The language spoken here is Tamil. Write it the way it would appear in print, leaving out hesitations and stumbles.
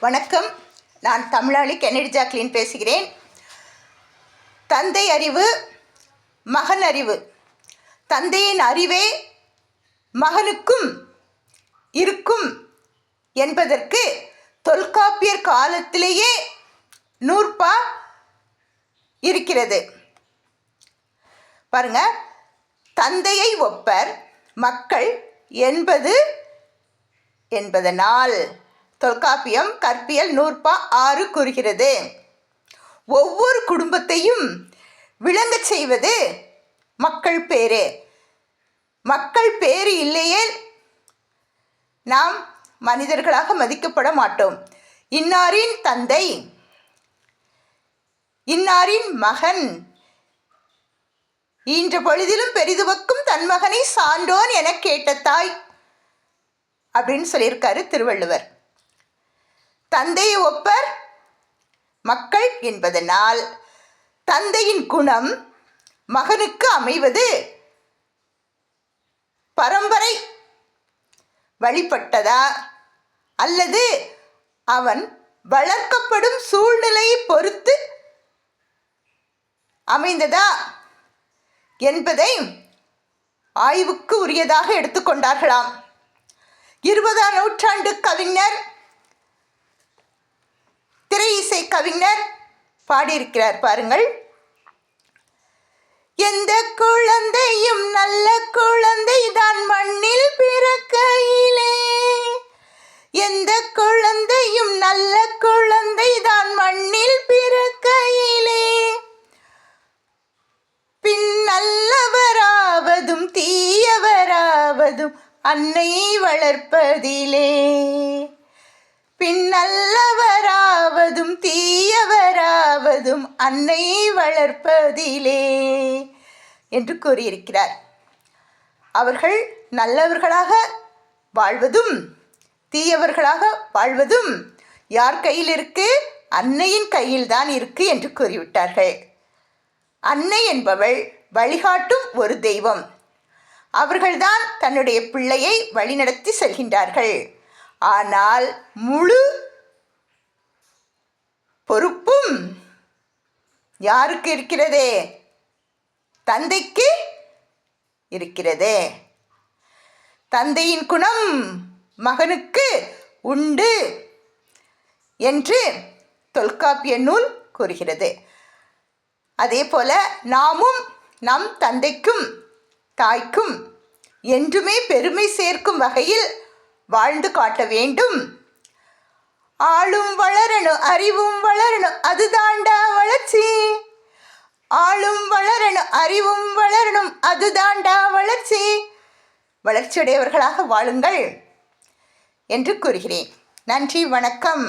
வணக்கம். நான் தமிழாளி கென்னடி ஜாக்லின் பேசுகிறேன். தந்தை அறிவு, மகன் அறிவு. தந்தையின் அறிவே மகனுக்கும் இருக்கும் என்பதற்கு தொல்காப்பியர் காலத்திலேயே நூற்பா இருக்கிறது. பாருங்க, தந்தையை ஒப்பர் மக்கள் என்பதனால் தொல்காப்பியம் கற்பியல் நூற்பா 6 கூறுகிறது. ஒவ்வொரு குடும்பத்தையும் விளங்கச் செய்வது மக்கள் பேறு. மக்கள் பேறு இல்லையே நாம் மனிதர்களாக மதிக்கப்பட மாட்டோம். இன்னாரின் தந்தை, இன்னாரின் மகன், ஈன்ற பொழுதிலும் பெரிதுவக்கும் தன் மகனை சான்றோன் என கேட்ட தாய் அப்படின்னு சொல்லியிருக்காரு திருவள்ளுவர். தந்தையை ஒப்பர் மக்கள் என்பதனால் தந்தையின் குணம் மகனுக்கு அமைவது பரம்பரை வழிபட்டதா அல்லது அவன் வளர்க்கப்படும் சூழ்நிலையை பொறுத்து அமைந்ததா என்பதை ஆய்வுக்கு உரியதாக எடுத்துக்கொண்டார்களாம். 20ஆம் நூற்றாண்டு கவிஞர், திரை இசை கவிஞர் பாடியிருக்கிறார். பாருங்கள். எந்த குழந்தையும் நல்ல குழந்தை தான் மண்ணில் பிறக்கையிலே, எந்த குழந்தையும் நல்ல குழந்தை தான் மண்ணில் பிறக்கையிலே, பின் நல்லவராவதும் தீயவராவதும் அன்னை வளர்ப்பதிலே, பின் நல்லவராவதும் தீயவராவதும் அன்னை வளர்ப்பதிலே என்று கூறியிருக்கிறார். அவர்கள் நல்லவர்களாக வாழ்வதும் தீயவர்களாக வாழ்வதும் யார் கையில் இருக்கு? அன்னையின் கையில்தான் இருக்கு என்று கூறிவிட்டார்கள். அன்னை என்பவள் வழிகாட்டும் ஒரு தெய்வம். அவர்கள்தான் தன்னுடைய பிள்ளையை வழிநடத்தி செல்கின்றார்கள். ஆனால் முழு பொறுப்பும் யாருக்கு இருக்கிறது? தந்தைக்கு இருக்கிறது. தந்தையின் குணம் மகனுக்கு உண்டு என்று தொல்காப்பிய நூல் கூறுகிறது. அதே போல நாமும் நம் தந்தைக்கும் தாய்க்கும் என்றுமே பெருமை சேர்க்கும் வகையில் வாழ்ந்து காட்ட வேண்டும். ஆளும் வளரணும், அறிவும் வளரணும், அதுதாண்டா வளர்ச்சி. ஆளும் வளரணும், அறிவும் வளரணும், அதுதாண்டா வளர்ச்சி. வளர்ச்சியுடையவர்களாக வாழுங்கள் என்று கூறுகிறேன். நன்றி, வணக்கம்.